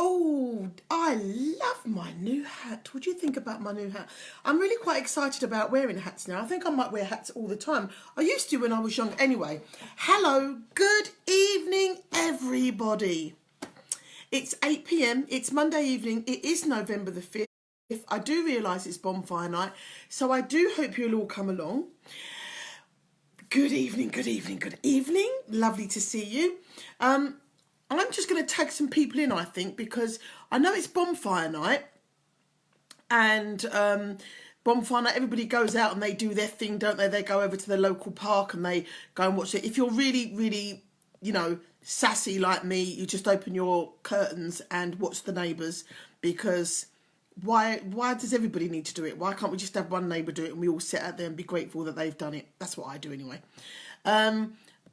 Oh, I love my new hat. What do you think about my new hat? I'm really quite excited about wearing hats now. I think I might wear hats all the time. I used to when I was young. Anyway, hello, good evening, everybody. It's 8 p.m. It's Monday evening. It is November the 5th. I do realise it's bonfire night, so I do hope you'll all come along. Good evening, good evening, good evening. Lovely to see you. I'm just going to tag some people in, I think, because I know it's bonfire night. And bonfire night, everybody goes out and they do their thing, don't they? They go over to the local park and they go and watch it. If you're really, really, you know, sassy like me, you just open your curtains and watch the neighbours, because why does everybody need to do it? Why can't we just have one neighbour do it and we all sit out there and be grateful that they've done it? That's what I do anyway.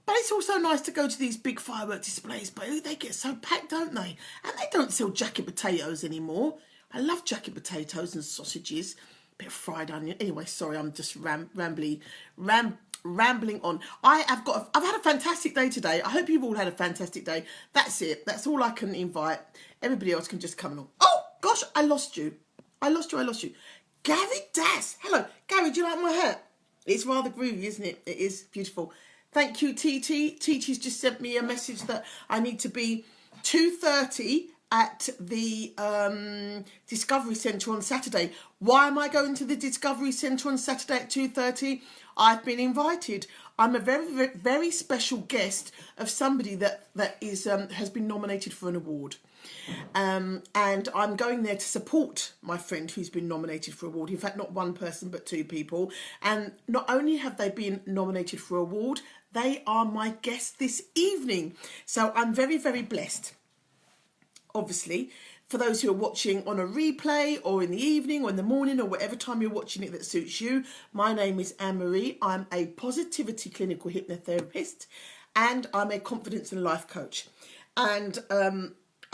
But it's also nice to go to these big firework displays, but they get so packed, don't they? And they don't sell jacket potatoes anymore. I love jacket potatoes and sausages, a bit of fried onion. Anyway, sorry, I'm just rambling on. I've had a fantastic day today. I hope you've all had a fantastic day. That's it. That's all I can invite. Everybody else can just come along. Oh, gosh, I lost you. I lost you. Gary Das. Hello. Gary, do you like my hat? It's rather groovy, isn't it? It is beautiful. Thank you, TT. TT's just sent me a message that I need to be 2:30 at the Discovery Centre on Saturday. Why am I going to the Discovery Centre on Saturday at 2:30? I've been invited. I'm a very, very, very special guest of somebody that is has been nominated for an award. And I'm going there to support my friend who's been nominated for an award. In fact, not one person, but two people. And not only have they been nominated for an award, they are my guests this evening. So I'm very, very blessed. Obviously, for those who are watching on a replay or in the evening or in the morning or whatever time you're watching it that suits you, my name is Anne-Marie. I'm a positivity clinical hypnotherapist and I'm a confidence and life coach. And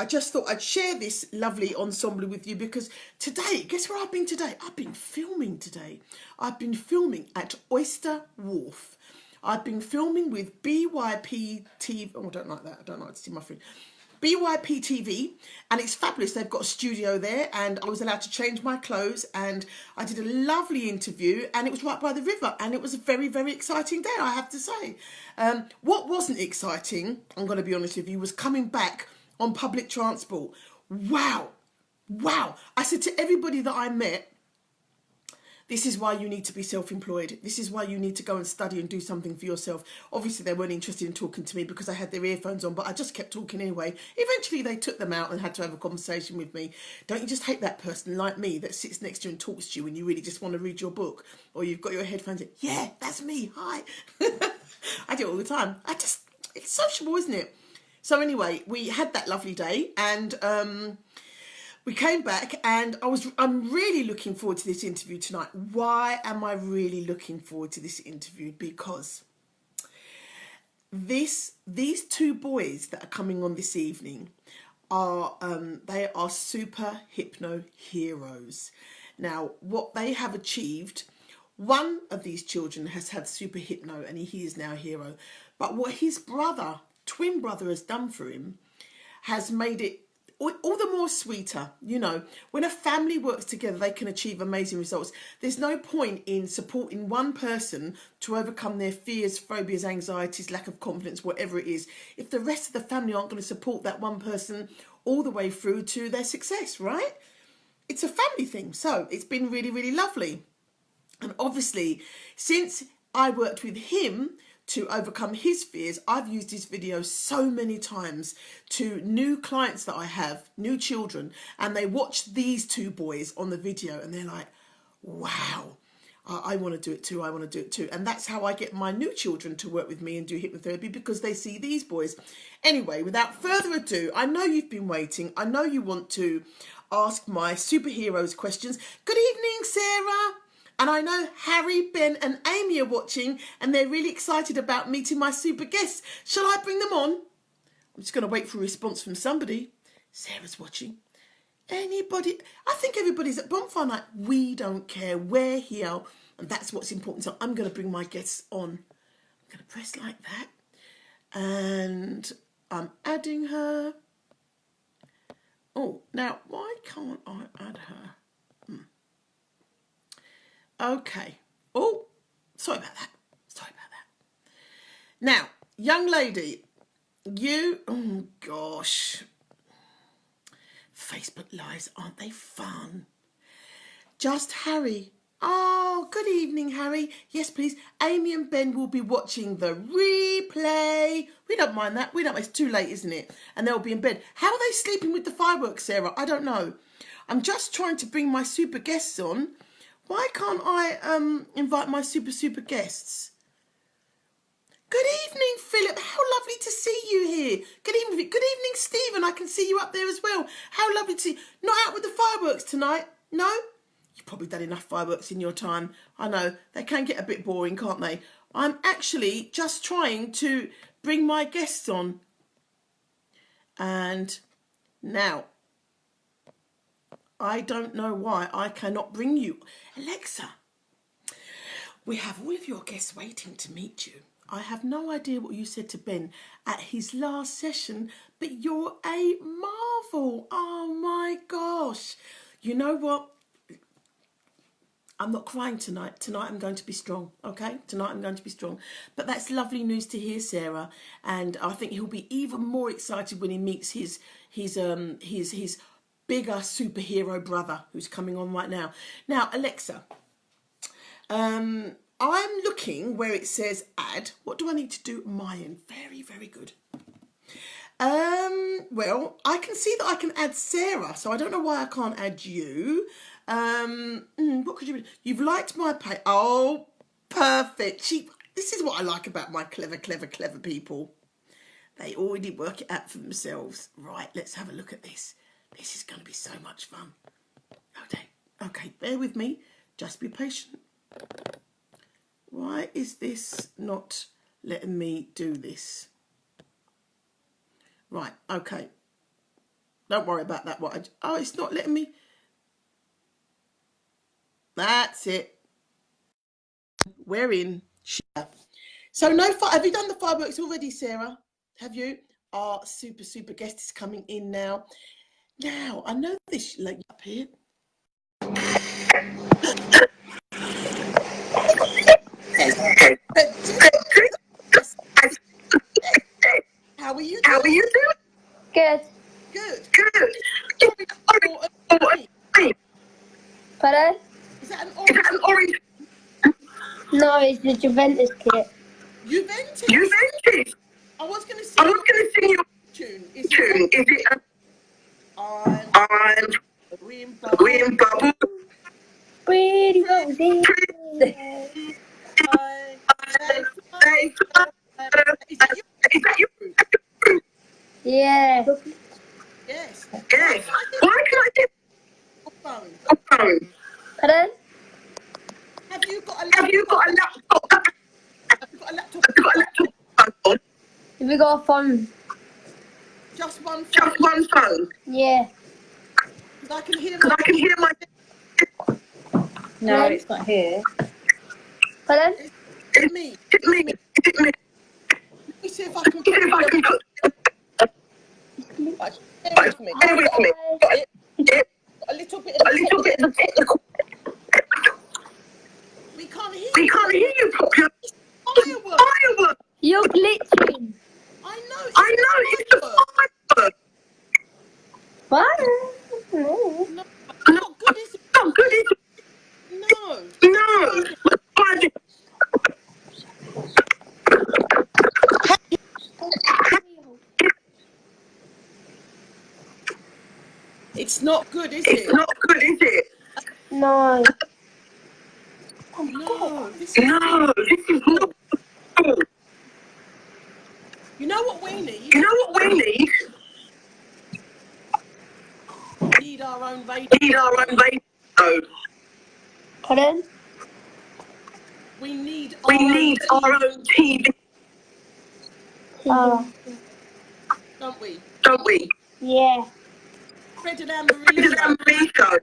I just thought I'd share this lovely ensemble with you because today, guess where I've been today? I've been filming today. I've been filming at Oyster Wharf. I've been filming with BYP TV. Oh, I don't like that. I don't like to see my friend. BYP TV, and it's fabulous. They've got a studio there, and I was allowed to change my clothes, and I did a lovely interview, and it was right by the river, and it was a very, very exciting day, I have to say. What wasn't exciting, I'm going to be honest with you, was coming back on public transport. Wow. I said to everybody that I met, this is why you need to be self-employed. This is why you need to go and study and do something for yourself. Obviously, they weren't interested in talking to me because I had their earphones on, but I just kept talking anyway. Eventually, they took them out and had to have a conversation with me. Don't you just hate that person like me that sits next to you and talks to you when you really just want to read your book? Or you've got your headphones in. Yeah, that's me. Hi. I do it all the time. It's sociable, isn't it? So anyway, we had that lovely day and we came back and I'm really looking forward to this interview tonight. Why am I really looking forward to this interview? Because these two boys that are coming on this evening are they are super hypno heroes. Now, what they have achieved, one of these children has had super hypno and he is now a hero. But what his twin brother has done for him has made it all the more sweeter. You know, when a family works together, they can achieve amazing results. There's no point in supporting one person to overcome their fears, phobias, anxieties, lack of confidence, whatever it is, if the rest of the family aren't going to support that one person all the way through to their success, right? It's a family thing. So it's been really, really lovely. And obviously, since I worked with him to overcome his fears, I've used his videos so many times to new clients that I have, new children, and they watch these two boys on the video and they're like, wow, I want to do it too, I want to do it too. And that's how I get my new children to work with me and do hypnotherapy, because they see these boys. Anyway, without further ado, I know you've been waiting. I know you want to ask my superheroes questions. Good evening, Sarah. And I know Harry, Ben and Amy are watching and they're really excited about meeting my super guests. Shall I bring them on? I'm just going to wait for a response from somebody. Sarah's watching. Anybody? I think everybody's at bonfire night. We don't care. We're here. And that's what's important. So I'm going to bring my guests on. I'm going to press like that. And I'm adding her. Oh, Now, why can't I add her? Okay. Oh, sorry about that. Now, young lady, you, oh gosh. Facebook Lives, aren't they fun? Just Harry. Oh, good evening, Harry. Yes, please. Amy and Ben will be watching the replay. We don't mind that. It's too late, isn't it? And they'll be in bed. How are they sleeping with the fireworks, Sarah? I don't know. I'm just trying to bring my super guests on. Why can't I invite my super guests? Good evening, Philip. How lovely to see you here. Good evening, Stephen. I can see you up there as well. How lovely to see you. Not out with the fireworks tonight? No? You've probably done enough fireworks in your time. I know. They can get a bit boring, can't they? I'm actually just trying to bring my guests on. And now, I don't know why I cannot bring you. Alexa, we have all of your guests waiting to meet you. I have no idea what you said to Ben at his last session, but you're a marvel. Oh my gosh. You know what? I'm not crying tonight. Tonight I'm going to be strong, okay? Tonight I'm going to be strong. But that's lovely news to hear, Sarah. And I think he'll be even more excited when he meets his bigger superhero brother who's coming on right now. Now, Alexa, I'm looking where it says add. What do I need to do? Mayan. Very, very good. Well, I can see that I can add Sarah, so I don't know why I can't add you. What could you do? You've liked my page. Oh, perfect. This is what I like about my clever people. They already work it out for themselves. Right, let's have a look at this. This is going to be so much fun. Okay, bear with me. Just be patient. Why is this not letting me do this? Right, okay. Don't worry about that. Oh, it's not letting me. That's it. We're in. So have you done the fireworks already, Sarah? Have you? Our super guest is coming in now. Now, I know this lady up here. How are you doing? Good. Pardon? Is that an orange? No, it's the Juventus kit. Juventus? I was going to sing your tune. Is it on green bubble? Pretty rosy. Is that you? Yeah. Yes. Why can I get a phone? Pardon? Have you got a laptop? Have you got a laptop? Have you got a phone? Just one phone? Yeah. Because I can hear my... No, it's not here. Pardon? It's me. Let me see if I can put... Bear with me. A little bit of technical. We can't hear you properly. Firework. You're glitching. I know. It's a firework. What? No, not good, is it? No. It's not good, is it? No. No, this is not good. You know what we need? We need our own radio. Pardon? We need our own TV. Oh. Don't we? Yeah. Fred and Anne-Marie show.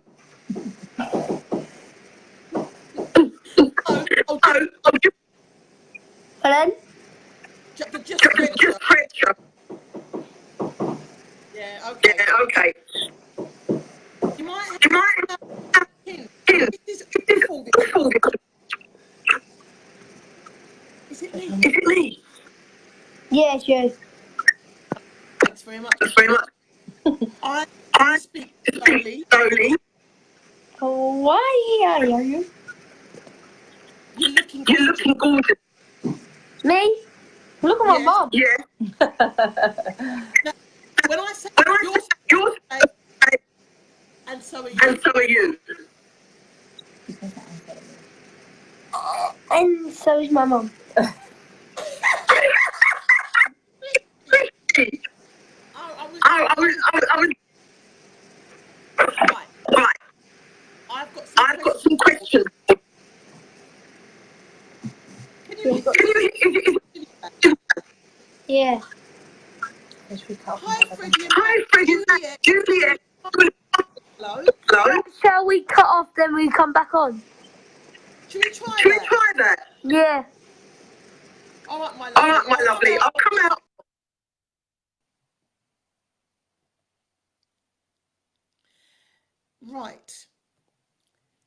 Pardon? Just Fred show. Yeah, okay. Is it me? Is it me? Yes, yes. Thanks very much. Thanks very much. I speak slowly. Oh, why are you? You're looking You're gorgeous. looking gorgeous. Me? Look at my Yes. mum. Yeah. Now, when I say When I you're say yours, and so are you. and so are you. And so is my mum. Oh, I was right. right. I've got I've got some questions. Can you Yeah. Hi, Freddie. Hi, Freddie. Juliet. Hello. Hello. Shall we cut off, then we come back on? Should we try Should we that? try that? Yeah. All right, my lovely. All right, my lovely. I'll come out. Right.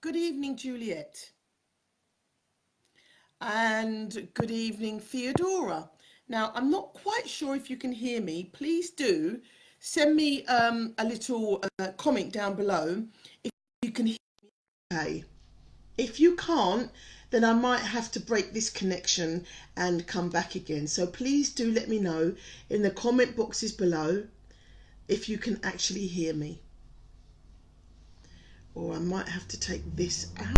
Good evening, Juliet. And good evening, Theodora. Now, I'm not quite sure if you can hear me. Please do send me a little comment down below if you can hear me okay. If you can't, then I might have to break this connection and come back again. So please do let me know in the comment boxes below if you can actually hear me. Or I might have to take this out.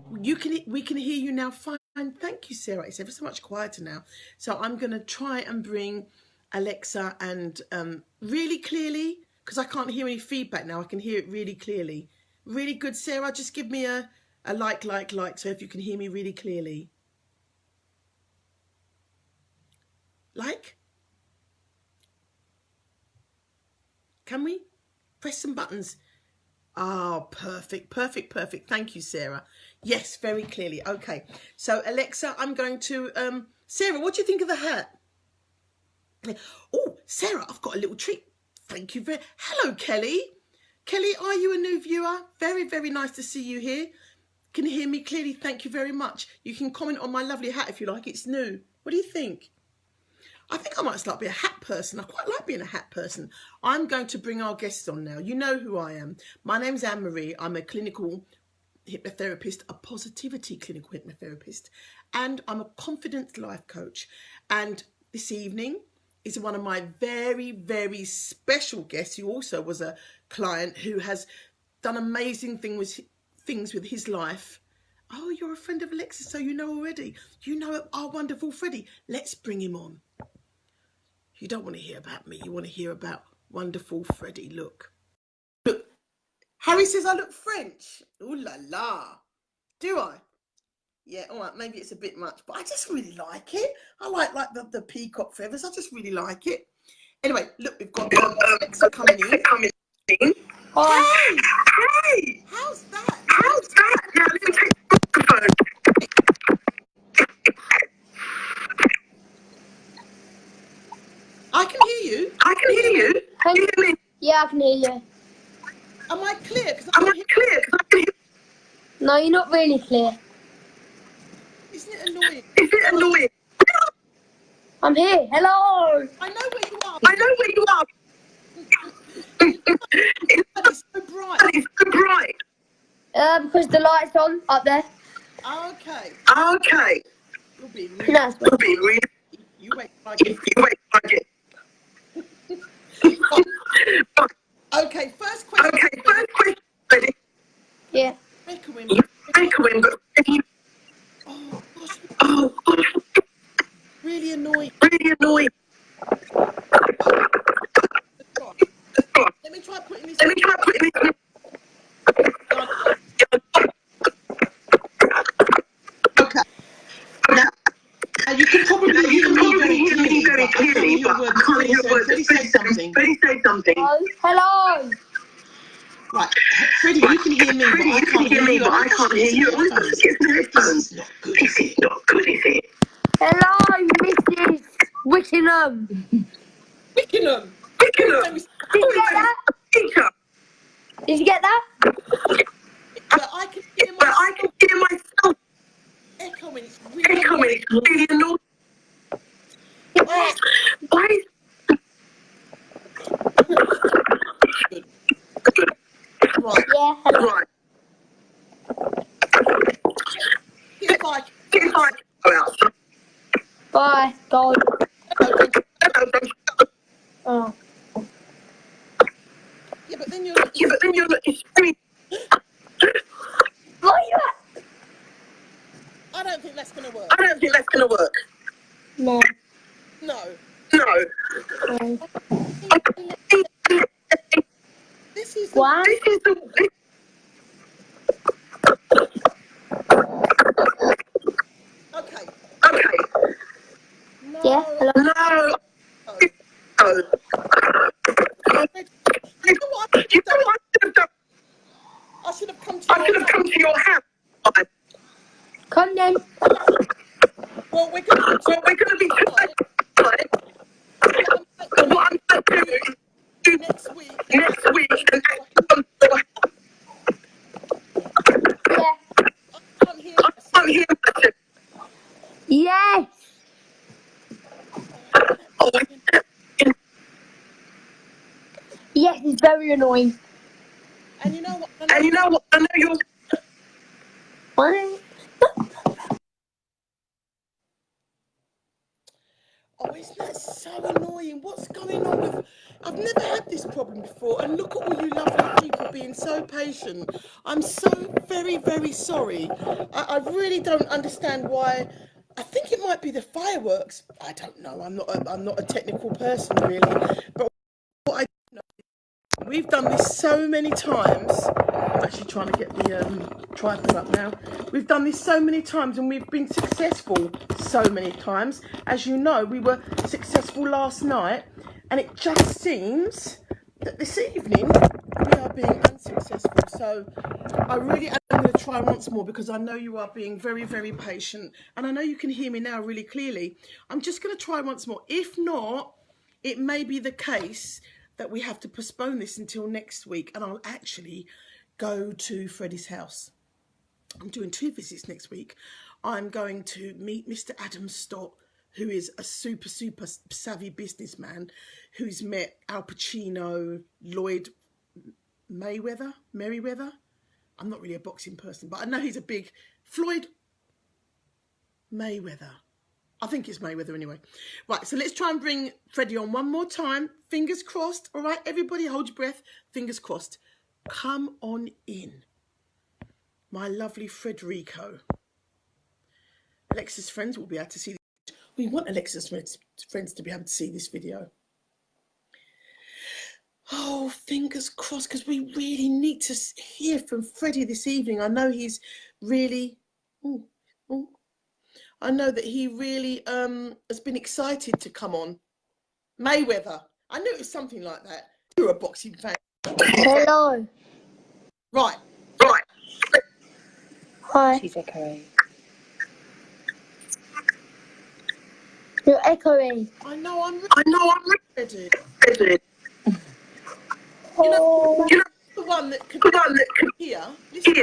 We can hear you now fine. Thank you, Sarah. It's ever so much quieter now. So I'm going to try and bring Alexa and really clearly, because I can't hear any feedback now. I can hear it really clearly. Really good, Sarah. Just give me a like, so if you can hear me really clearly. Like? Can we? Press some buttons. Oh, perfect. Thank you, Sarah. Yes, very clearly. Okay. So, Alexa, I'm going to... Sarah, what do you think of the hat? Oh, Sarah, I've got a little treat. Thank you very... Hello, Kelly. Kelly, are you a new viewer? Very, very nice to see you here. Can you hear me clearly? Thank you very much. You can comment on my lovely hat if you like. It's new. What do you think? I think I might start being a hat person. I quite like being a hat person. I'm going to bring our guests on now. You know who I am. My name's Anne-Marie. I'm a clinical hypnotherapist, a positivity clinical hypnotherapist, and I'm a confidence life coach. And this evening is one of my very, very special guests who also was a client who has done amazing things with his life. Oh, you're a friend of Alexis, so you know already. You know our wonderful Freddie. Let's bring him on. You don't want to hear about me. You want to hear about wonderful Freddie. Look. Harry says I look French. Ooh la la. Do I? Yeah, all right. Maybe it's a bit much, but I just really like it. I like the peacock feathers. I just really like it. Anyway, look, we've got Alexa coming in. Hi. Hey. How's that? Now, let me take the microphone. I can hear you. I can hear you. Can you hear me? Yeah, I can hear you. Am I clear? Because Am I clear? 'Cause I can hear. No, you're not really clear. Isn't it annoying? Is it annoying? I'm here. Hello. I know where you are. I know where you are. It's so bright. It's so bright. Because the light's on up there. Okay. Okay. You're being really. Nice. You'll be really. You wait. Like it. You wait like it. Okay. First question. Okay. First question. Ready? Yeah. Echoing. Echoing, but Oh gosh, oh, gosh, really annoying. really annoying. Let me try putting this. Let me try putting this. Okay. Now you can probably hear me very clearly, but I can't hear a word. Freddie, say something. Freddie, say something. Hello. Right, Freddie, you can hear me, but I can't hear you. But I can't hear you. This is not good, is it? Not good, is it? Hello, Mrs. Wickenham. Wickenham. Wickenham. Did you get that? Teacher. Did you get that? But I can hear coming. It's really coming. It's really annoying. Why? Good. Right. Yeah, hello. Right. If I If I go outside. Bye, God. Oh. yeah, but then you're not. It's very. Where are you at? I don't think that's going to work. I don't think that's going to work. No. No. No. No. This is One. This is the. okay. Okay. No. Yeah, hello. No. No. No. You know what I You should have know done? what I should have done? I should have come to I your should have house. come to your house. Come then. Well, we're going to So we're going to be tonight. What I'm going to do next week. next week and actually come to your house. Yeah. I'm here. I'm here. Yes. Oh, Yes, it's very annoying. And you know what? and you know what? I know you're. What? Oh, isn't that so annoying? What's going on with... I've never had this problem before, and look at all you lovely people being so patient. I'm so very, very sorry. I really don't understand why. I think it might be the fireworks. I don't know. I'm not a technical person really, but what I know, we've done this so many times. I'm actually trying to get the tripod up now. We've done this so many times and we've been successful so many times. As you know, we were successful last night, and it just seems that this evening we are being unsuccessful. So I really am going to try once more, because I know you are being very, very patient, and I know you can hear me now really clearly. I'm just going to try once more. If not, it may be the case that we have to postpone this until next week, and I'll actually go to Freddie's house. I'm doing 2 visits next week. I'm going to meet Mr. Adam Stott, who is a super, super savvy businessman who's met Al Pacino, Lloyd Merriweather. I'm not really a boxing person, but I know he's a big Floyd Mayweather. I think it's Mayweather anyway. Right, so let's try and bring Freddie on one more time. Fingers crossed. All right, everybody hold your breath. Fingers crossed. Come on in. My lovely Frederico. Alexa's friends will be able to see this. We want Alexa's friends to be able to see this video. Oh, fingers crossed, because we really need to hear from Freddie this evening. I know he's really... I know that he really has been excited to come on. Mayweather. I knew it was something like that. You're a boxing fan. Hello. Right. Hi. She's echoing. You're echoing. I know I'm ready. Oh. You know the one that can hear. Listen,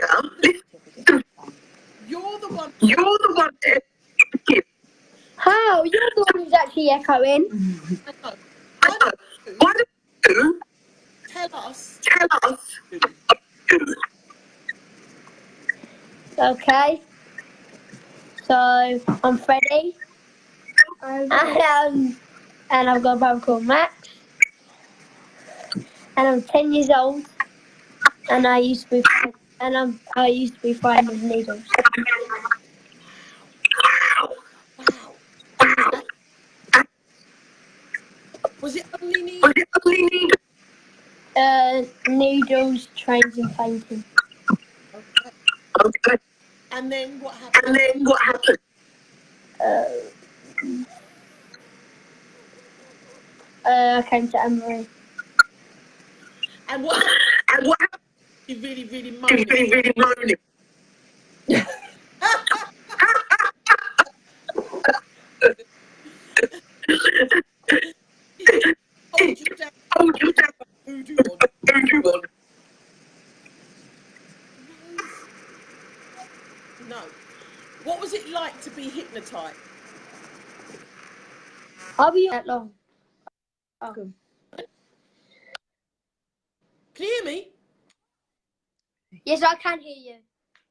you're the one. How? You're the one who's actually echoing. I know. Why don't you tell us? Okay. So, I'm Freddie. And I've got a brother called Max. And I'm 10 years old. And I used to be frightened of needles. Wow. Was it only needles? Needles, trains, and fainting. Okay. And then what happened? I came to Emory. And what happened? You really, really moaning. Hold you down. Voodoo on. No. What was it like to I'll be that long. Oh. Can you hear me? Yes, I can hear you.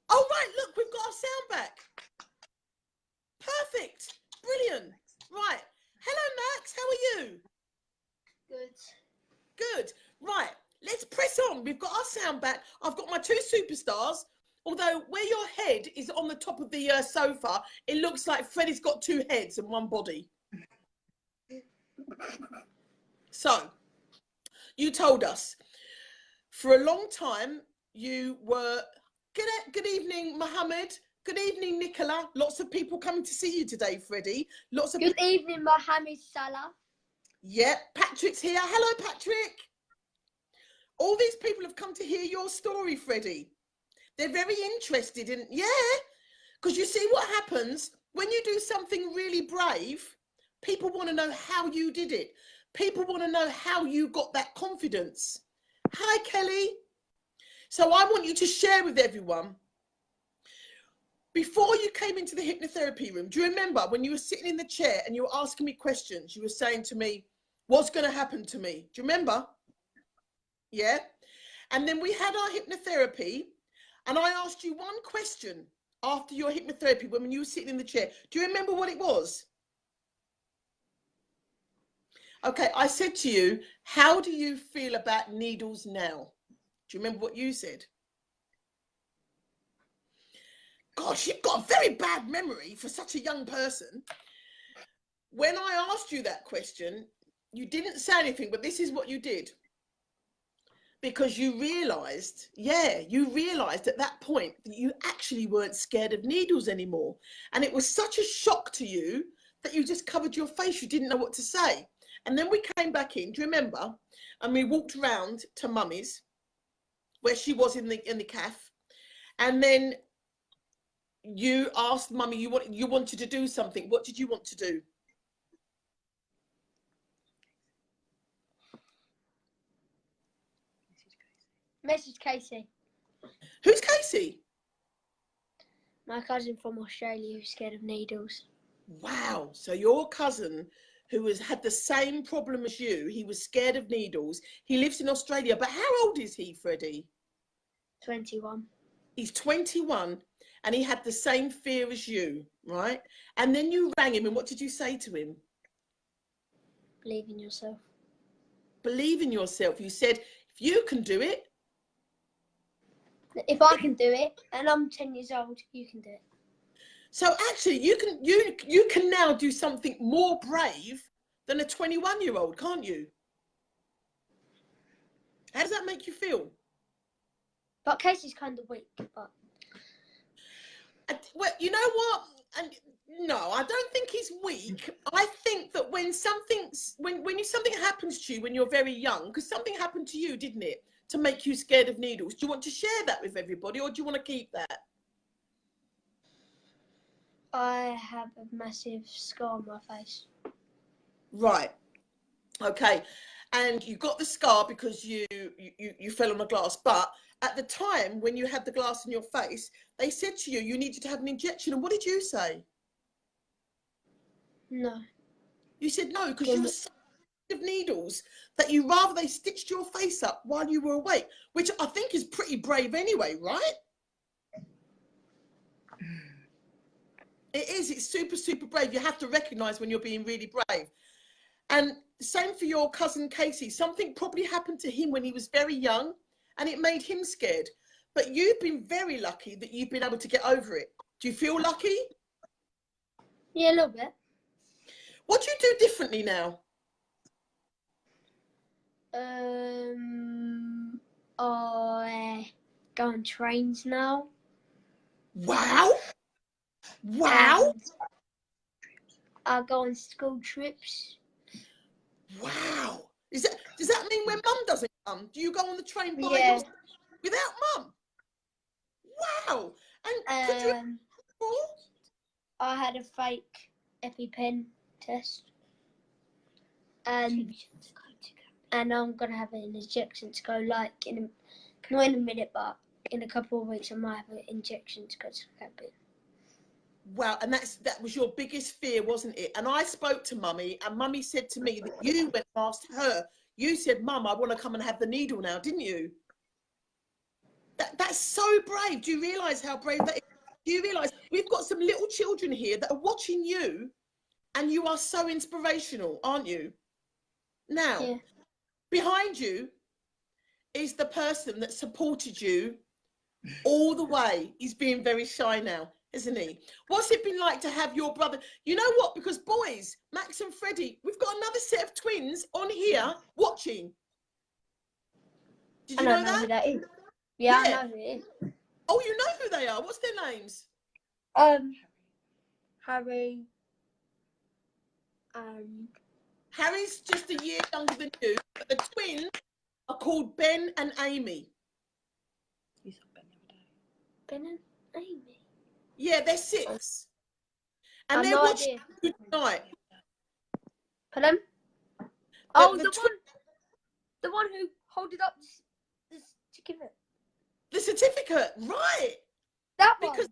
Oh, right, look, we've got our sound back. Perfect. Brilliant. Right. Hello, Max. How are you? Good. Good. Right. Let's press on. We've got our sound back. I've got my two superstars. Although where your head is on the top of the sofa, it looks like Freddie's got two heads and one body. So, you told us for a long time you were... Good evening, Mohammed. Good evening, Nicola. Lots of people coming to see you today, Freddie. Lots of Good evening, Mohammed Salah. Yeah, Patrick's here. Hello, Patrick. All these people have come to hear your story, Freddie. They're very interested in, because you see what happens when you do something really brave. People want to know how you did it. People want to know how you got that confidence. Hi, Kelly. So I want you to share with everyone. Before you came into the hypnotherapy room, do you remember when you were sitting in the chair and you were asking me questions? You were saying to me, what's going to happen to me? Do you remember? Yeah. And then we had our hypnotherapy and I asked you one question after your hypnotherapy when you were sitting in the chair. Do you remember what it was? Okay, I said to you, how do you feel about needles now? Do you remember what you said? Gosh, you've got a very bad memory for such a young person. When I asked you that question, you didn't say anything, but this is what you did. Because you realised, you realised at that point that you actually weren't scared of needles anymore. And it was such a shock to you that you just covered your face. You didn't know what to say. And then we came back in, do you remember? And we walked round to Mummy's, where she was in the cafe. And then you asked Mummy, you wanted to do something. What did you want to do? Message Casey. Who's Casey? My cousin from Australia who's scared of needles. Wow. So your cousin who had the same problem as you, he was scared of needles. He lives in Australia. But how old is he, Freddie? 21. He's 21 and he had the same fear as you, right? And then you rang him and what did you say to him? Believe in yourself. Believe in yourself. You said, if you can do it. If I can do it and I'm 10 years old, you can do it. So actually you can now do something more brave than a 21-year-old, can't you? How does that make you feel? But Casey's kind of weak, but... Well, you know what? And no, I don't think he's weak. I think that when something happens to you when you're very young, because something happened to you, didn't it, to make you scared of needles? Do you want to share that with everybody or do you want to keep that? I have a massive scar on my face. Right. Okay. And you got the scar because you fell on a glass. But at the time when you had the glass in your face, they said to you, you needed to have an injection. And what did you say? No. You said no, because you were so scared of needles that you rather they stitched your face up while you were awake, which I think is pretty brave anyway, right? It is. It's super, super brave. You have to recognise when you're being really brave. And same for your cousin Casey. Something probably happened to him when he was very young and it made him scared. But you've been very lucky that you've been able to get over it. Do you feel lucky? Yeah, a little bit. What do you do differently now? I go on trains now. Wow. Wow. I go on school trips. Wow. Does that mean when Mum doesn't come, do you go on the train by yourself without Mum? Wow. And could you... I had a fake EpiPen test. And I'm going to have an injection to go not in a minute, but in a couple of weeks I might have an injection to go to the cabin. Wow, and that was your biggest fear, wasn't it? And I spoke to Mummy, and Mummy said to me that you went past her. You said, Mum, I want to come and have the needle now, didn't you? That's so brave. Do you realise how brave that is? Do you realise we've got some little children here that are watching you, and you are so inspirational, aren't you? Now, Yeah. behind you is the person that supported you all the way. He's being very shy now, isn't he? What's it been like to have your brother? You know what? Because boys, Max and Freddie, we've got another set of twins on here watching. Did you know that? Who that is. Yeah, I know who it is. Oh, you know who they are? What's their names? Harry. Harry's just a year younger than you. But the twins are called Ben and Amy. You saw Ben the other day. Ben and Amy. Yeah, they're 6. And they're no watching you tonight. Pardon? Oh, the one who holded up the certificate. The certificate, right? That because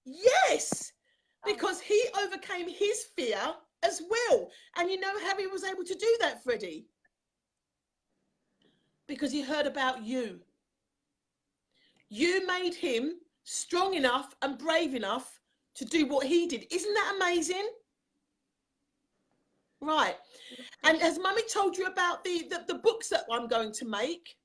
one. Yes, because he overcame his fear as well. And you know how he was able to do that, Freddie? Because he heard about you. You made him strong enough and brave enough to do what he did. Isn't that amazing? Right. And has Mummy told you about the books that I'm going to make?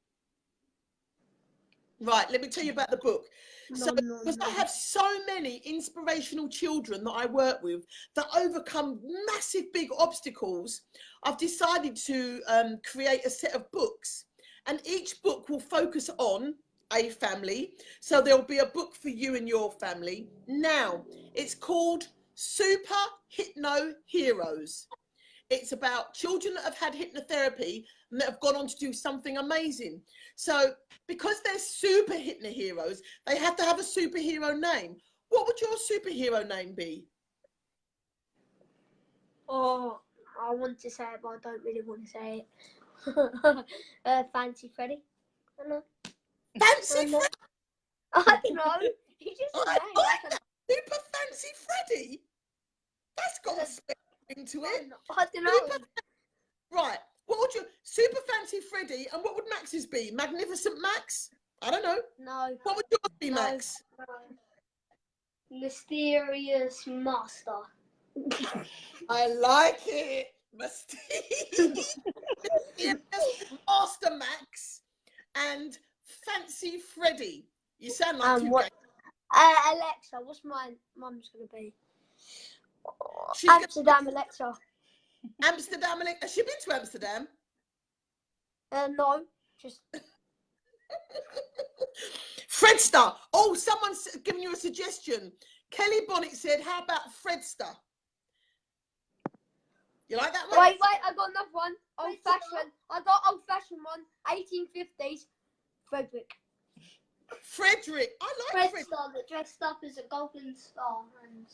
Right, let me tell you about the book. Because I have so many inspirational children that I work with that overcome massive big obstacles, I've decided to create a set of books. And each book will focus on a family. So there'll be a book for you and your family. Now, it's called Super Hypno Heroes. It's about children that have had hypnotherapy and that have gone on to do something amazing. So because they're super hypno heroes, they have to have a superhero name. What would your superhero name be? Oh, I want to say it, but I don't really want to say it. Fancy Freddie. I don't know. Fancy Freddie? I don't know. He just I like that. Super Fancy Freddie. That's got a spelling to it. I don't know. Right. What would you Super Fancy Freddie, and what would Max's be? Magnificent Max? I don't know. No. What would yours be, Max? No. Mysterious Master. I like it. Mysterious Master Max and Fancy Freddie. You sound like two what? Alexa, what's my mum's gonna be? Amsterdam Alexa. Amsterdam Alexa. Has she been to Amsterdam? No, just Fredster. Oh, someone's giving you a suggestion. Kelly Bonnet said, "How about Fredster?" You like that one? Wait, I got another one. Old fashioned. I got old fashioned one. 1850s. Frederick. Frederick. I like Fred Star that dressed up as a golden star. And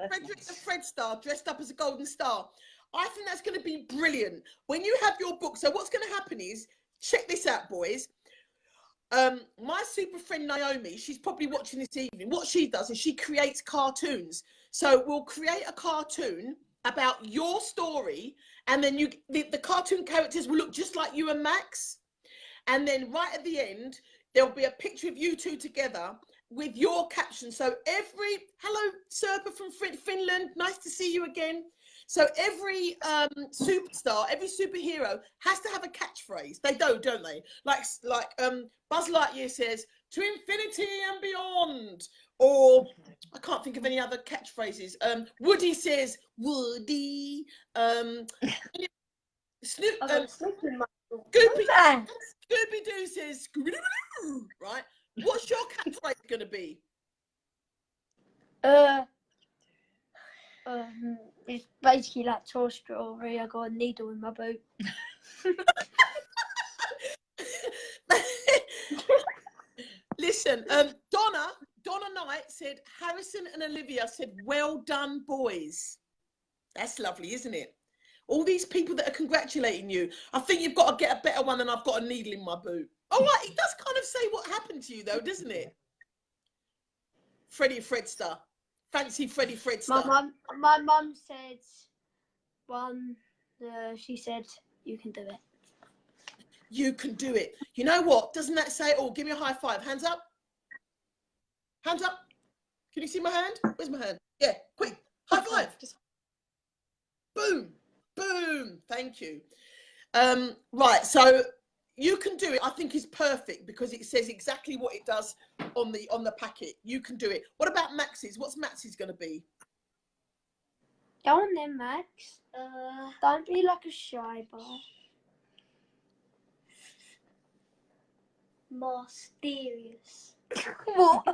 Frederick the Fred Star dressed up as a golden star. I think that's going to be brilliant. When you have your book, so what's going to happen is, check this out, boys. My super friend Naomi, she's probably watching this evening. What she does is she creates cartoons. So we'll create a cartoon about your story, and then the cartoon characters will look just like you and Max. And then right at the end, there'll be a picture of you two together with your caption. So hello, Serpa from Finland, nice to see you again. So every superstar, every superhero has to have a catchphrase. They don't they? Like Buzz Lightyear says, "To infinity and beyond," or I can't think of any other catchphrases. Woody says, "Woody." Scooby-Doo says, "Scooby-Doo," right? What's your catchphrase going to be? It's basically like Toy Story. I got a needle in my boot. Listen, Donna Knight said, Harrison and Olivia said, "Well done, boys." That's lovely, isn't it? All these people that are congratulating you. I think you've got to get a better one than "I've got a needle in my boot." All right, it does kind of say what happened to you, though, doesn't it? Freddie Fredster. fancy Freddie Fred My stuff. mum said one. She said you can do it. You can do it. You know what? Doesn't that say it all? Give me a high five. Hands up. Hands up. Can you see my hand? Where's my hand? Yeah, quick. High five. Boom. Boom. Thank you. Right, so you can do it. I think is perfect because it says exactly what it does on the packet. You can do it. What about Max's? What's Max's going to be? Go on then, Max. Don't be like a shy boy. Mysterious. What?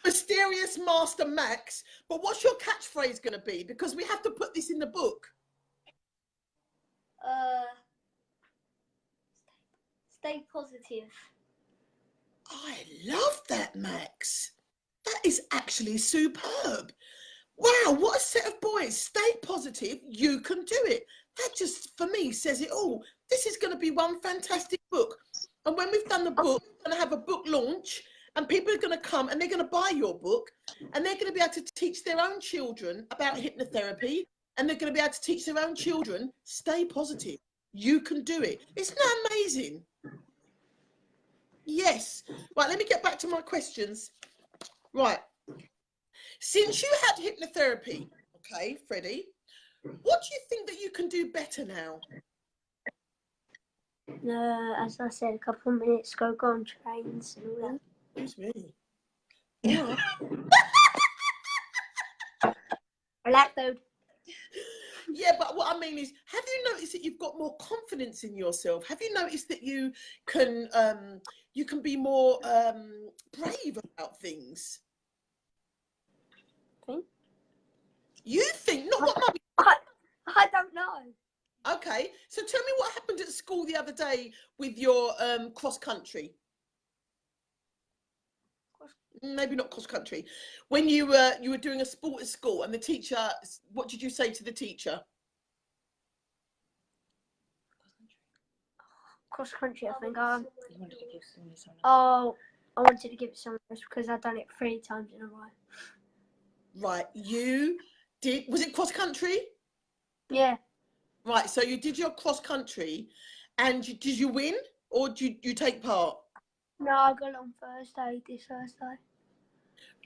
Mysterious Master Max. But what's your catchphrase going to be? Because we have to put this in the book. Stay positive. I love that, Max. That is actually superb. Wow, what a set of boys. Stay positive. You can do it. That just, for me, says it all. This is going to be one fantastic book. And when we've done the book, we're going to have a book launch and people are going to come and they're going to buy your book and they're going to be able to teach their own children about hypnotherapy and they're going to be able to teach their own children, stay positive. You can do it. Isn't that amazing? Yes. Right, let me get back to my questions. Right. Since you had hypnotherapy, okay, Freddie, what do you think that you can do better now? As I said a couple of minutes ago, go on trains and all that. Excuse me. Yeah. Relax, dude. Yeah, but what I mean is, have you noticed that you've got more confidence in yourself? Have you noticed that you can be more brave about things? Think? You think, not what mummy. I don't know. Okay, so tell me what happened at school the other day with your cross country. Maybe not cross country. When you were doing a sport at school, and the teacher, what did you say to the teacher? Cross country, I think. You wanted to give someone I wanted to give it someone else because I'd done it 3 times in a row. Right, you did. Was it cross country? Yeah. Right, so you did your cross country, and did you win, or did you take part? No, I got on Thursday, this Thursday.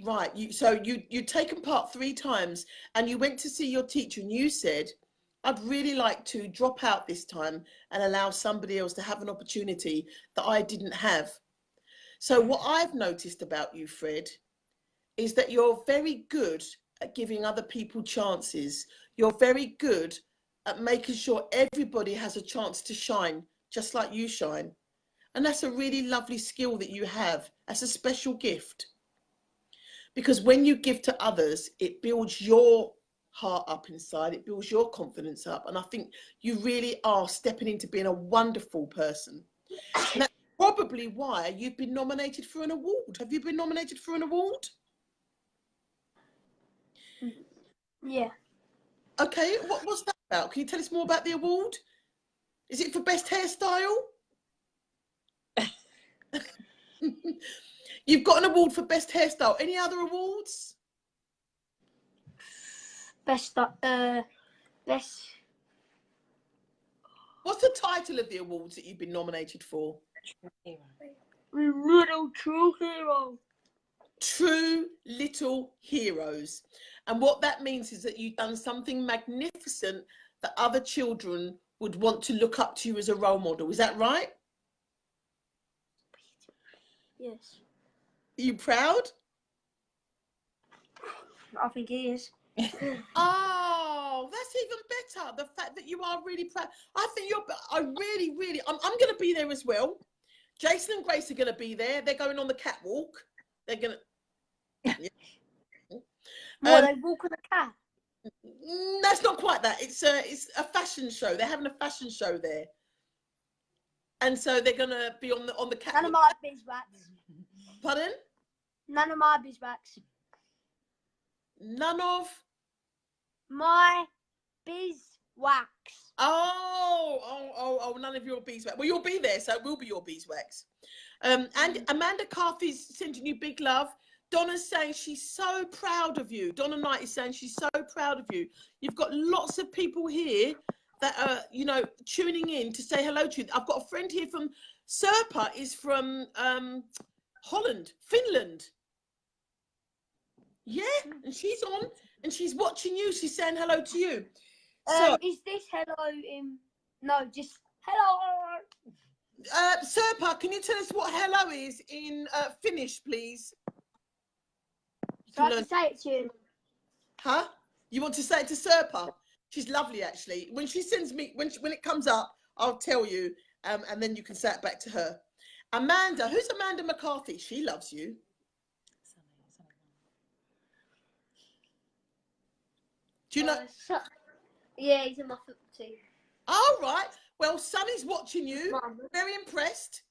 Right, you'd taken part 3 times, and you went to see your teacher, and you said, I'd really like to drop out this time and allow somebody else to have an opportunity that I didn't have. So what I've noticed about you, Fred, is that you're very good at giving other people chances. You're very good at making sure everybody has a chance to shine, just like you shine. And that's a really lovely skill that you have. That's a special gift. Because when you give to others, it builds your heart up inside, it builds your confidence up. And I think you really are stepping into being a wonderful person. And that's probably why you've been nominated for an award. Have you been nominated for an award? Yeah. Okay, what's that about? Can you tell us more about the award? Is it for best hairstyle? You've got an award for best hairstyle. Any other awards? Best. What's the title of the awards that you've been nominated for? Little true hero. True Little Heroes. And what that means is that you've done something magnificent that other children would want to look up to you as a role model. Is that right? Yes. Are you proud? I think he is. Oh, that's even better. The fact that you are really proud. I think I'm going to be there as well. Jason and Grace are going to be there. They're going on the catwalk. They're going to... Yeah. They walk on a cat? That's not quite that. It's a fashion show. They're having a fashion show there. And so they're going to be on the catwalk. None of my beeswax. Pardon? None of my beeswax. None of? My beeswax. Oh, none of your beeswax. Well, you'll be there, so it will be your beeswax. And Amanda Carthy's sending you big love. Donna's saying she's so proud of you. Donna Knight is saying she's so proud of you. You've got lots of people here that are, you know, tuning in to say hello to you. I've got a friend here from Serpa, is from Holland, Finland. Yeah, and she's on and she's watching you. She's saying hello to you. So, is this hello in? No, just hello. Serpa, can you tell us what hello is in Finnish, please? So I can say it to you. Huh? You want to say it to Serpa? She's lovely, actually. When she sends me, when it comes up, I'll tell you, and then you can say it back to her. Amanda, who's Amanda McCarthy? She loves you. Do you know? Yeah, he's in my football team. All right. Well, Sonny's watching you. Mum. Very impressed.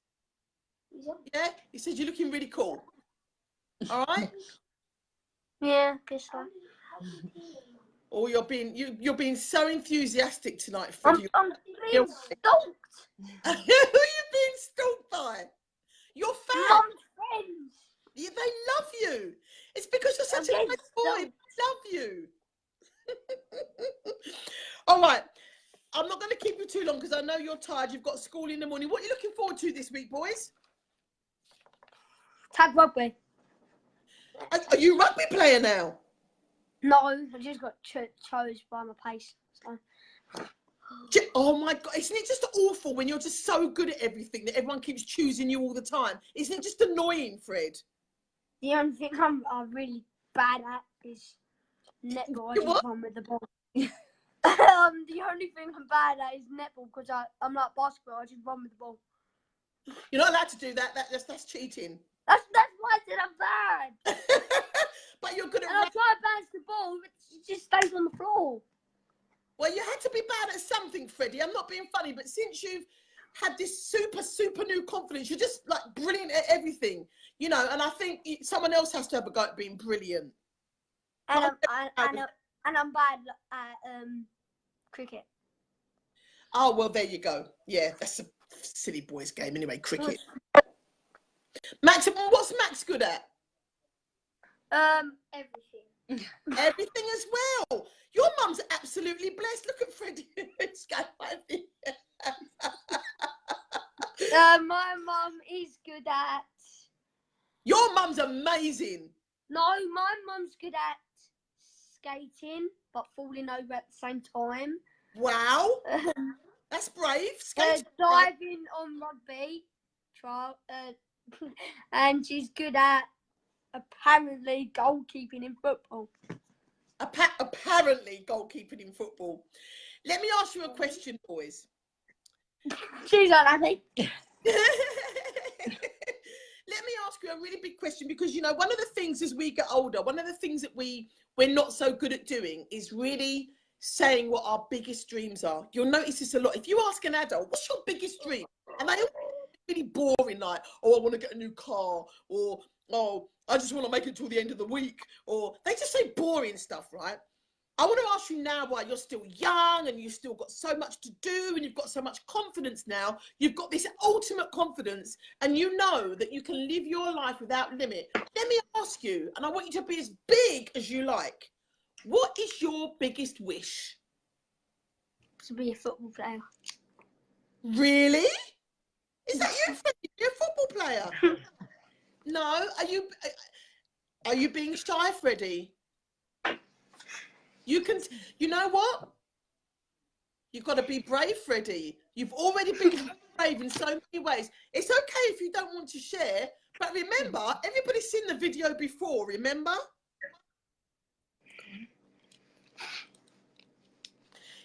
Yeah. Yeah. He said you're looking really cool. All right. Yeah, guess so. Oh, you're being so enthusiastic tonight, Freddie. I'm being stalked. Who are you being stalked by? Your fans. Mum's friends. Yeah, they love you. It's because you're such a I'm nice getting boy. stalked. They love you. All right. I'm not going to keep you too long because I know you're tired. You've got school in the morning. What are you looking forward to this week, boys? Tag rugby. Are you a rugby player now? No, I just got chose by my pace. So. Oh my God, isn't it just awful when you're just so good at everything that everyone keeps choosing you all the time? Isn't it just annoying, Fred? The only thing I'm really bad at is netball. I just run with the ball. The only thing I'm bad at is netball because I'm like basketball. I just run with the ball. You're not allowed to do that. That's cheating. That's why I said I'm bad. But you're good at And I try to bounce the ball, but it just stays on the floor. Well, you had to be bad at something, Freddie. I'm not being funny, but since you've had this super new confidence, you're just like brilliant at everything, you know. And I think someone else has to have a go at being brilliant. And I'm bad at cricket. Oh well, there you go. Yeah, that's a silly boys' game anyway. Cricket. Max, what's Max good at? Everything. Everything as well. Your mum's absolutely blessed. Look at Freddie. My mum is good at. Your mum's amazing. No, my mum's good at skating, but falling over at the same time. Wow, that's brave. Skating, diving on rugby, and she's good at apparently goalkeeping in football. Apparently goalkeeping in football. Let me ask you a question, boys. She's unhappy. Let me ask you a really big question, because you know, one of the things as we get older, one of the things that we're not so good at doing is really saying what our biggest dreams are. You'll notice this a lot. If you ask an adult, what's your biggest dream? And they all really boring, like, oh, I want to get a new car, or oh, I just want to make it till the end of the week, or they just say boring stuff, right? I want to ask you now, while you're still young and you've still got so much to do and you've got so much confidence now, you've got this ultimate confidence and you know that you can live your life without limit. Let me ask you, and I want you to be as big as you like. What is your biggest wish? To be a football player. Really? Is that you, Freddie? You're a football player? No. Are you being shy, Freddie? You know what? You've got to be brave, Freddie. You've already been brave in so many ways. It's okay if you don't want to share, but remember, everybody's seen the video before, remember?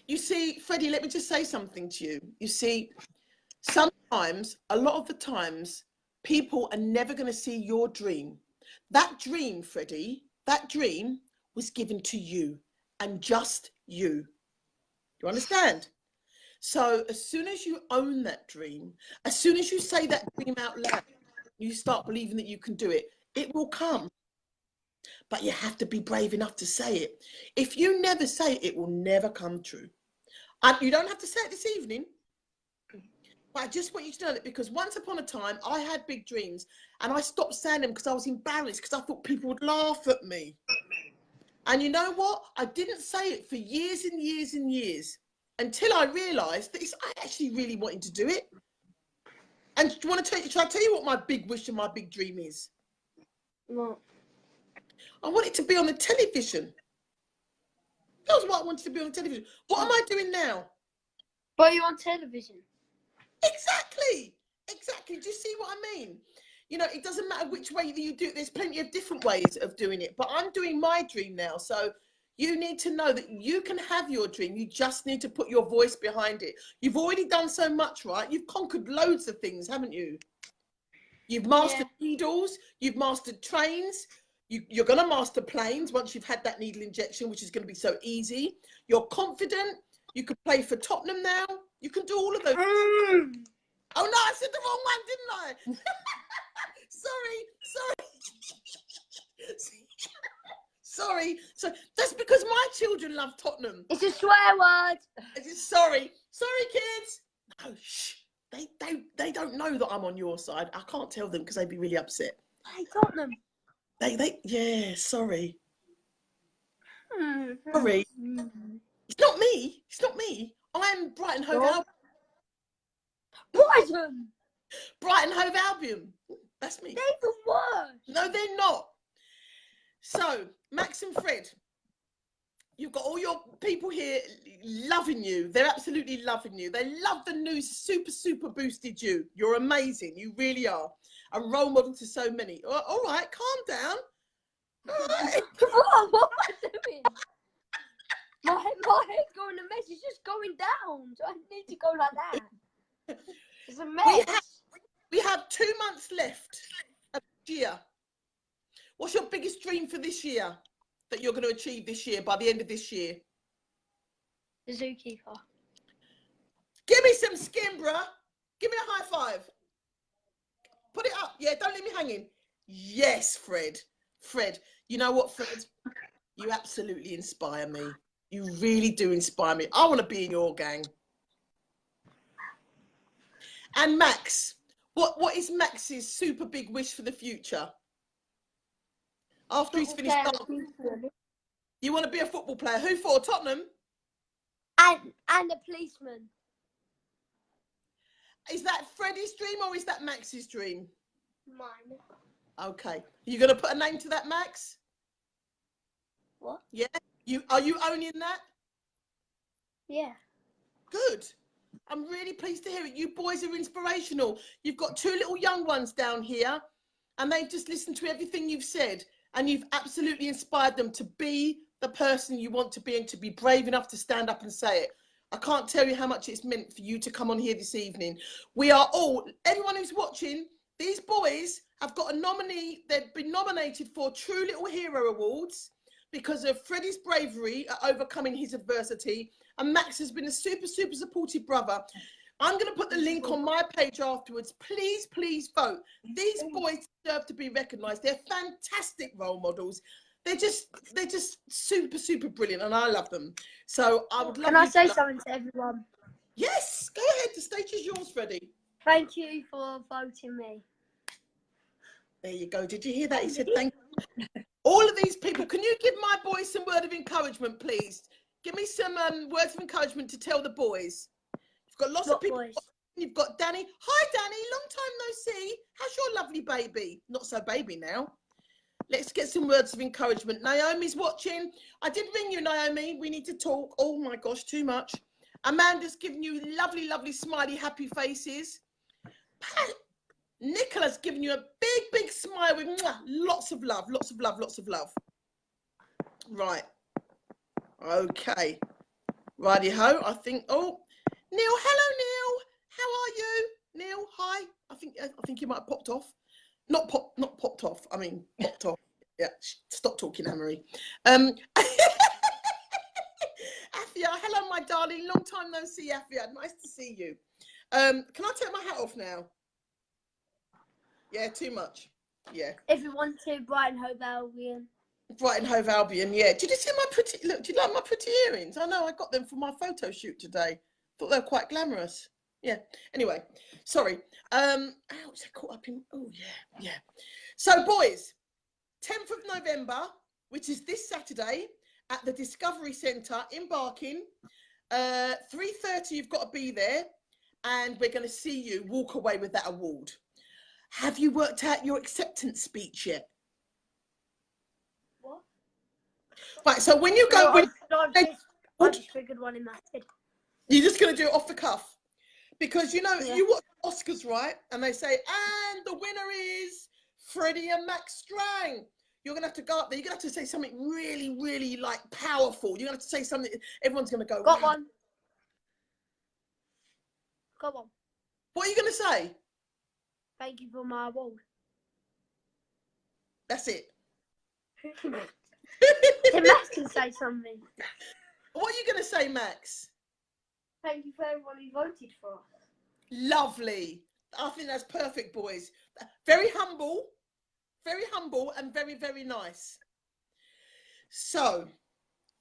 You see, Freddie, let me just say something to you. You see, sometimes, a lot of the times, people are never going to see your dream. That dream, Freddie, that dream was given to you. And just you. You understand? So as soon as you own that dream, as soon as you say that dream out loud, you start believing that you can do it, it will come. But you have to be brave enough to say it. If you never say it, it will never come true. And you don't have to say it this evening. But I just want you to know that because once upon a time I had big dreams and I stopped saying them because I was embarrassed because I thought people would laugh at me. And you know what? I didn't say it for years and years and years until I realised that I actually really wanted to do it. And do you want to shall I tell you what my big wish and my big dream is? What? I want it to be on the television. That was what I wanted to be on television. What am I doing now? But you're on television. Exactly. Exactly. Do you see what I mean? You know, it doesn't matter which way you do it. There's plenty of different ways of doing it. But I'm doing my dream now. So you need to know that you can have your dream. You just need to put your voice behind it. You've already done so much, right? You've conquered loads of things, haven't you? You've mastered needles. You've mastered trains. You're going to master planes once you've had that needle injection, which is going to be so easy. You're confident. You could play for Tottenham now. You can do all of those. Oh, no, I said the wrong one, didn't I? Sorry. So that's because my children love Tottenham. It's a swear word. Sorry, kids. No, shh. They don't know that I'm on your side. I can't tell them because they'd be really upset. Hey, Tottenham. Yeah, sorry. Sorry. It's not me. I'm Brighton Hove Albion. Brighton Hove Albion. That's me. They're the worst. No, they're not. So, Max and Fred, you've got all your people here loving you. They're absolutely loving you. They love the new super boosted you. You're amazing. You really are. A role model to so many. All right, calm down. All right. What am I doing? My head's going a mess. It's just going down. So I need to go like that. It's a mess. We have 2 months left of this year. What's your biggest dream for this year that you're going to achieve this year, by the end of this year? The zookeeper. Give me some skin, bruh. Give me a high five. Put it up. Yeah, don't leave me hanging. Yes, Fred. Fred, you know what, Fred? You absolutely inspire me. You really do inspire me. I want to be in your gang. And Max, what is Max's super big wish for the future? After he's finished dancing, you want to be a football player. Who for? Tottenham? And a policeman. Is that Freddie's dream or is that Max's dream? Mine. Okay. Are you going to put a name to that, Max? What? Yeah. Are you owning that? Yeah. Good. I'm really pleased to hear it. You boys are inspirational. You've got 2 little young ones down here and they've just listened to everything you've said and you've absolutely inspired them to be the person you want to be and to be brave enough to stand up and say it. I can't tell you how much it's meant for you to come on here this evening. We are all, anyone who's watching, these boys have got a nominee. They've been nominated for True Little Hero Awards because of Freddie's bravery at overcoming his adversity. And Max has been a super supportive brother. I'm going to put the link on my page afterwards. Please vote. These boys deserve to be recognised. They're fantastic role models. They're just super brilliant, and I love them. So I would love. Can I say something to everyone? Yes, go ahead. The stage is yours, Freddie. Thank you for voting me. There you go. Did you hear that? He said thank you. All of these people. Can you give my boys some word of encouragement, please? Give me some words of encouragement to tell the boys. You've got lots of people. Boys? You've got Danny. Hi, Danny. Long time no see. How's your lovely baby? Not so baby now. Let's get some words of encouragement. Naomi's watching. I did ring you, Naomi. We need to talk. Oh, my gosh, too much. Amanda's giving you lovely, smiley, happy faces. Nicola's giving you a big smile with lots of love. Right. Okay. Righty-ho. I think, oh, Neil. Hello, Neil. How are you? Neil, hi. I think you might have popped off. Not popped off. I mean, popped off. Yeah, stop talking, Anne-Marie. Afia, hello, my darling. Long time no see, Afia. Nice to see you. Can I take my hat off now? Yeah, too much. Yeah. If you want to, Brighton Hove Albion. Brighton Hove Albion, yeah. Did you see my pretty, look, do you like my pretty earrings? I know, I got them for my photo shoot today. Thought they were quite glamorous. Yeah. Anyway, sorry. Ouch, I caught up in. Oh yeah. So, boys, 10th of November, which is this Saturday, at the Discovery Centre in Barking. 3:30. You've got to be there, and we're going to see you walk away with that award. Have you worked out your acceptance speech yet? What? Right. So when you go, I just figured one in my head. you're just going to do it off the cuff. Because, you know, Yeah. you watch Oscars, right? And they say, and the winner is Freddie and Max Strang. You're going to have to go up there. You're going to have to say something really, really, like, powerful. You're going to have to say something. Everyone's going to go, Got wow. one. Got one. What are you going to say? Thank you for my award. That's it. Then Max can say something. What are you going to say, Max? Thank you for everyone who voted for us. Lovely. I think that's perfect, boys. Very humble and very, very nice. So,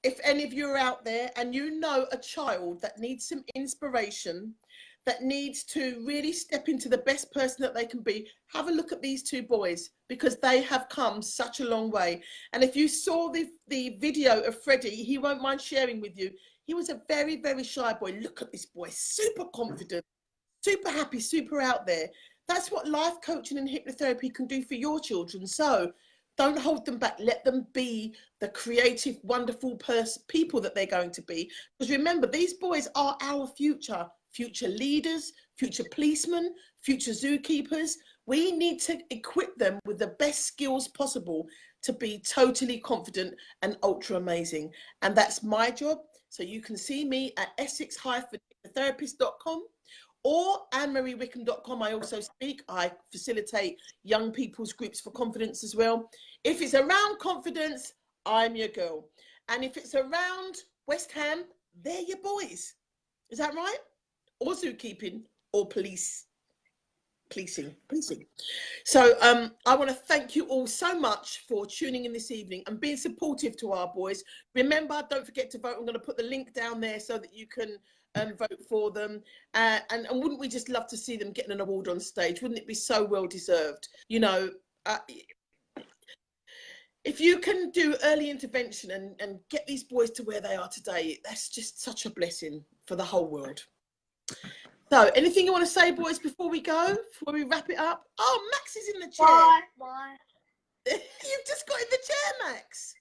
if any of you are out there and you know a child that needs some inspiration, that needs to really step into the best person that they can be, have a look at these two boys, because they have come such a long way. And if you saw the video of Freddie, he won't mind sharing with you. He was a very, very shy boy. Look at this boy, super confident, super happy, super out there. That's what life coaching and hypnotherapy can do for your children. So don't hold them back. Let them be the creative, wonderful people that they're going to be. Because remember, these boys are our future leaders, future policemen, future zookeepers. We need to equip them with the best skills possible to be totally confident and ultra amazing. And that's my job. So you can see me at essex-therapist.com or annemariewickham.com. I also speak. I facilitate young people's groups for confidence as well. If it's around confidence, I'm your girl. And if it's around West Ham, they're your boys. Is that right? Or zookeeping or policing. So I want to thank you all so much for tuning in this evening and being supportive to our boys. Remember, don't forget to vote. I'm going to put the link down there so that you can vote for them. And wouldn't we just love to see them getting an award on stage? Wouldn't it be so well deserved? You know, if you can do early intervention and get these boys to where they are today, that's just such a blessing for the whole world. So, anything you want to say, boys, before we go, before we wrap it up? Oh, Max is in the chair. Bye. You've just got in the chair, Max.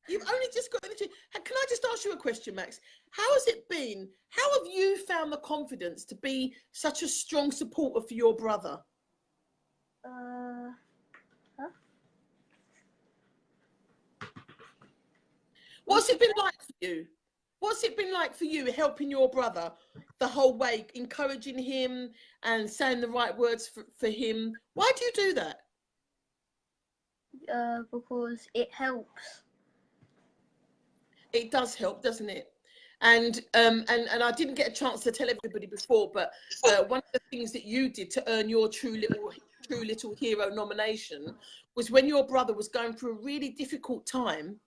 You've only just got in the chair. Can I just ask you a question, Max? How has it been? How have you found the confidence to be such a strong supporter for your brother? What's it been like for you? What's it been like for you helping your brother the whole way, encouraging him and saying the right words for him? Why do you do that? Because it helps. It does help, doesn't it? And I didn't get a chance to tell everybody before, but one of the things that you did to earn your True Little Hero nomination was when your brother was going through a really difficult time.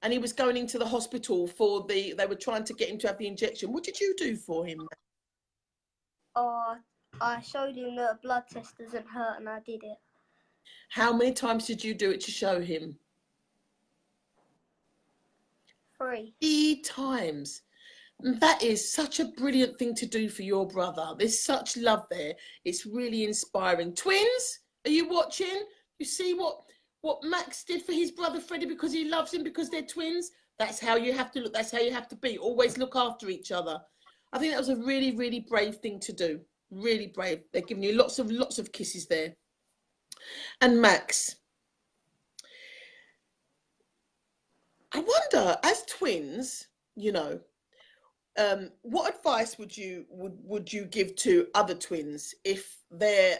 And he was going into the hospital they were trying to get him to have the injection. What did you do for him? I showed him that a blood test doesn't hurt, and I did it. How many times did you do it to show him? 3. 3 times. And that is such a brilliant thing to do for your brother. There's such love there. It's really inspiring. Twins, are you watching? You see what Max did for his brother Freddie because he loves him, because they're twins? That's how you have to look. That's how you have to be. Always look after each other. I think that was a really, really brave thing to do. Really brave. They're giving you lots of kisses there. And Max, I wonder, as twins, you know, what advice would you give to other twins if their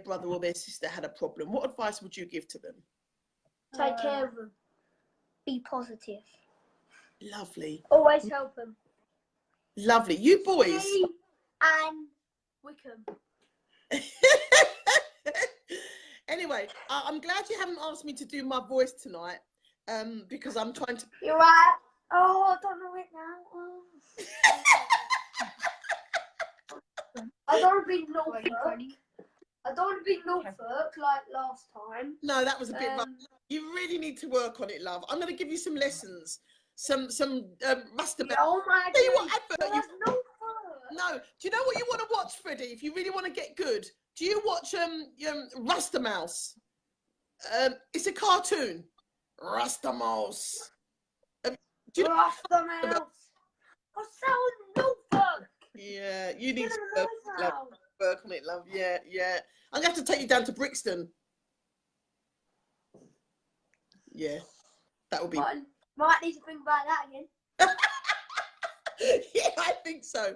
brother or their sister had a problem? What advice would you give to them? Take care of them. Be positive. Lovely. Always help them. Lovely. You boys. Me and Wickham. Anyway, I'm glad you haven't asked me to do my voice tonight, because I'm trying to. You're right. Oh, I don't know it now. Oh. I don't want to be Norfolk. I don't want to be Norfolk like last time. No, that was a bit much. You really need to work on it, love. I'm going to give you some lessons. Some must Yeah, oh my Tell you God. what advert you... Norfolk. No, do you know what you want to watch, Freddie? If you really want to get good, do you watch Rasta Mouse? It's a cartoon. Rasta Mouse. Do you know Rasta Mouse. I sound Norfolk. Yeah, you need to work on it, love. Yeah, yeah. I'm going to have to take you down to Brixton. Yeah, that would be... Might need to think about that again. Yeah, I think so.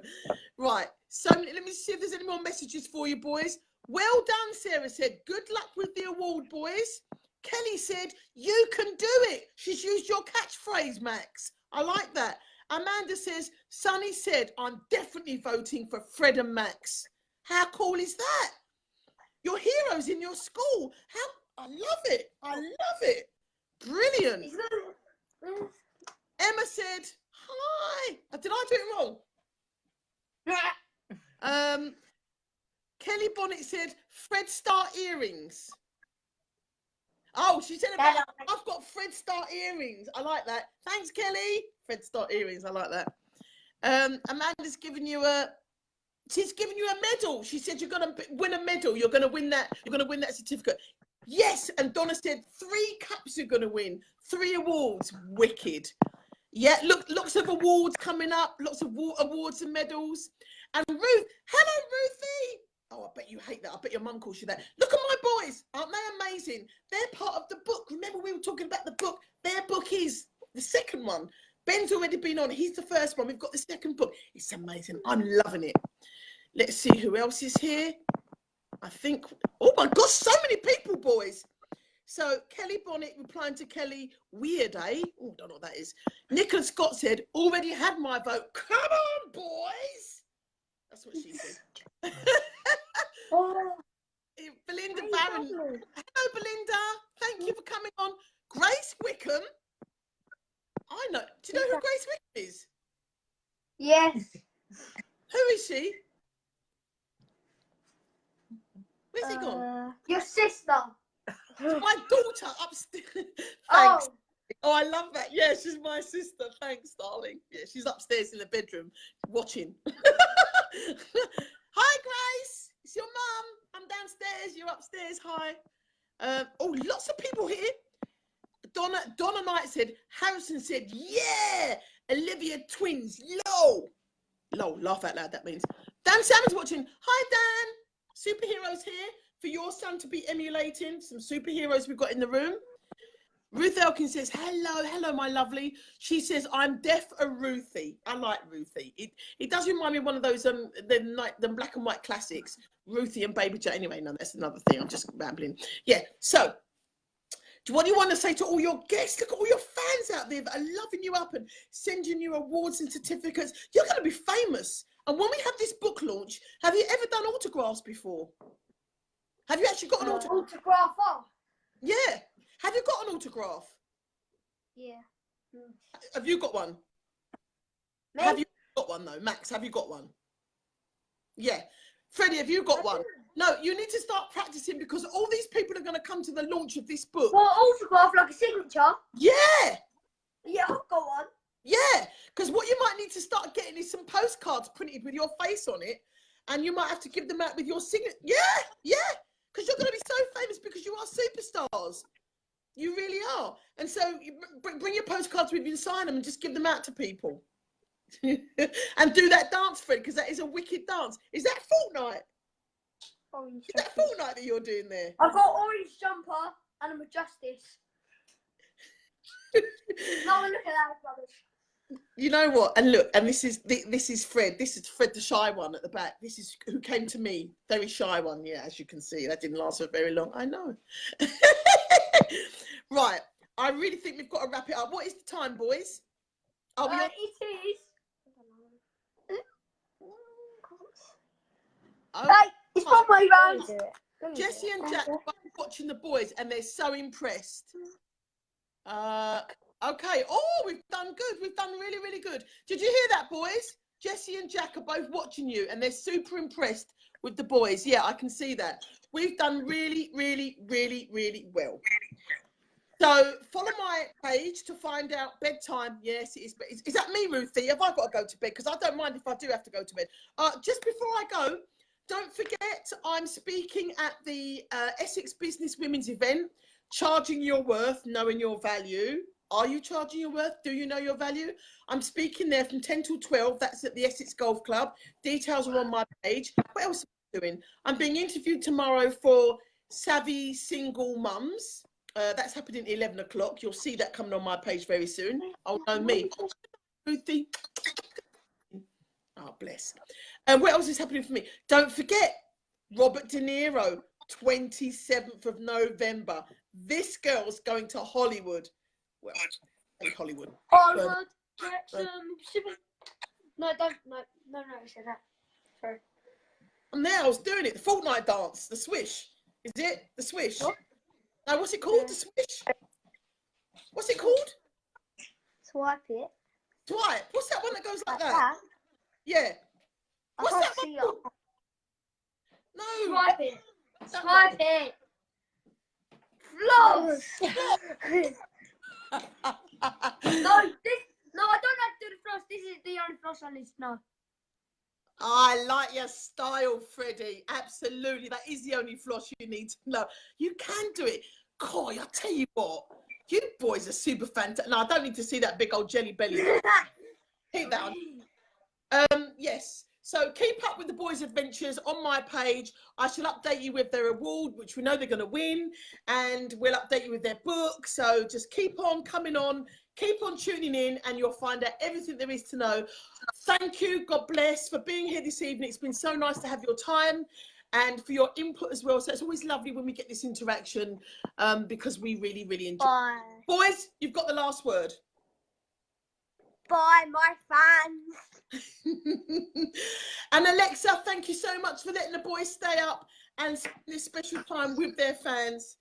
Right, so let me see if there's any more messages for you, boys. Well done, Sarah said. Good luck with the award, boys. Kelly said, you can do it. She's used your catchphrase, Max. I like that. Amanda says, Sonny said, I'm definitely voting for Fred and Max. How cool is that? Your heroes in your school. How I love it. I love it. Brilliant. Emma said, hi. Did I do it wrong? Kelly Bonnet said, Fred Star earrings. Oh, she said about, I've got Fred Star earrings. I like that. Thanks, Kelly. Fred Star earrings. I like that. Amanda's giving you she's giving you a medal. She said you're going to win a medal. You're going to win that. You're going to win that certificate. Yes. And Donna said 3 cups you're going to win. 3 awards. Wicked. Yeah. Look, lots of awards coming up. Lots of awards and medals. And Ruth. Hello, Ruthie. Oh, I bet you hate that. I bet your mum calls you that. Look at my boys. Aren't they amazing? They're part of the book. Remember we were talking about the book. Their book is the second one. Ben's already been on. He's the first one. We've got the second book. It's amazing. I'm loving it. Let's see who else is here. I think, oh my gosh, so many people, boys. So Kelly Bonnet replying to Kelly, weird, eh? Oh, don't know what that is. Nicola Scott said, already had my vote. Come on, boys. That's what she said. Belinda Barron. Hello, Belinda. Thank you for coming on. Grace Wickham. I know. Do you know who Grace Wickham is? Yes. Who is she? Where's he gone? Your sister. My daughter upstairs. Thanks. Oh, I love that. Yeah, she's my sister. Thanks, darling. Yeah, she's upstairs in the bedroom watching. Hi, Grace. It's your mum. I'm downstairs. You're upstairs. Hi. Oh, lots of people here. Donna Knight said, Harrison said, yeah. Olivia twins. Low. Laugh out loud, that means. Dan Salmon's watching. Hi, Dan. Superheroes here for your son to be emulating. Some superheroes we've got in the room. Ruth Elkin says, hello, my lovely. She says, I'm deaf a Ruthie. I like Ruthie. It does remind me of one of those the black and white classics, Ruthie and Baby Jane. Anyway, no, that's another thing. I'm just rambling. Yeah, so what do you want to say to all your guests? Look at all your fans out there that are loving you up and sending you awards and certificates. You're going to be famous. And when we have this book launch, have you ever done autographs before? Have you actually got an autograph? Autographer? Yeah. Have you got an autograph? Yeah. Have you got one? Me? Have you got one though? Max, have you got one? Yeah. Freddie, have you got one? No, you need to start practicing because all these people are going to come to the launch of this book. What, autograph like a signature? Yeah. Yeah, I've got one. Yeah, because what you might need to start getting is some postcards printed with your face on it, and you might have to give them out with your signature. Yeah, because you're going to be so famous because you are superstars. You really are. And so you bring your postcards with you and sign them and just give them out to people. And do that dance, Fred, because that is a wicked dance. Is that Fortnite? Orange Is that Fortnite that you're doing there? I've got orange jumper and I'm a justice. Now look at that, brothers. You know what? And look, and this is Fred. This is Fred, the shy one at the back. This is who came to me, very shy one. Yeah, as you can see, that didn't last for very long. I know. Right, I really think we've got to wrap it up. What is the time, boys? Are we on? It is. Hey, it's from my round. Jessie and Jack are watching the boys, and they're so impressed. Okay. Oh, we've done good. We've done really, really good. Did you hear that, boys? Jessie and Jack are both watching you, and they're super impressed with the boys. Yeah, I can see that. We've done really, really, really, really well. So follow my page to find out bedtime. Yes, it is. Is that me, Ruthie? Have I got to go to bed? Because I don't mind if I do have to go to bed. Just before I go, don't forget I'm speaking at the Essex Business Women's event, Charging Your Worth, Knowing Your Value. Are you charging your worth? Do you know your value? I'm speaking there from 10 till 12. That's at the Essex Golf Club. Details are on my page. What else am I doing? I'm being interviewed tomorrow for Savvy Single Mums. That's happening at 11 o'clock. You'll see that coming on my page very soon. Oh, no, me. Ruthie. Oh, bless. And what else is happening for me? Don't forget, Robert De Niro, 27th of November. This girl's going to Hollywood. Well, Hollywood. Hollywood. No, don't. No, say that. Sorry. And there, I was doing it. The Fortnite dance. The swish. Is it? The swish. What? No, what's it called? The swish? What's it called? Swipe it. Swipe. What's that one that goes like that? That? Yeah. What's I that can't see one? it. No. Swipe it. That Swipe it. Floss. No, I don't have to do the floss. This is the only floss I need to know. I like your style, Freddie. Absolutely. That is the only floss you need to know. You can do it. Coy, I tell you what. You boys are super fantastic. No, I don't need to see that big old jelly belly. Keep that on. Yes. So keep up with the boys' adventures on my page. I shall update you with their award, which we know they're going to win, and we'll update you with their book. So just keep on coming on, keep on tuning in, and you'll find out everything there is to know. Thank you. God bless for being here this evening. It's been so nice to have your time and for your input as well. So it's always lovely when we get this interaction because we really, really enjoy it. Bye. Boys, you've got the last word. Bye, my fans. And Alexa, thank you so much for letting the boys stay up and spend this special time with their fans.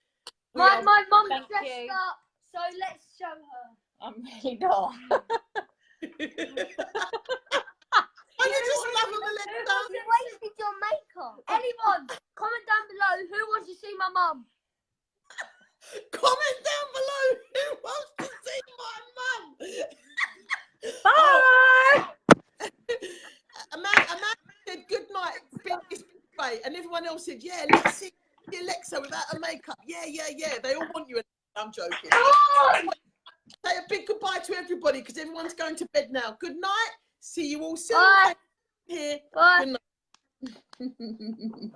My mum's Thank dressed you. up, so let's show her. I'm really not. Oh, you just love them, Alexa. You wasted your makeup. Anyone, comment down below who wants to see my mum. Comment down below who wants to see my mum. Bye. Amanda said good night, it's been great, and everyone else said, yeah, let's see Alexa without her makeup. Yeah. They all want you. I'm joking. Say a big goodbye to everybody because everyone's going to bed now. Good night. See you all soon. Bye. Here. Bye. Good night.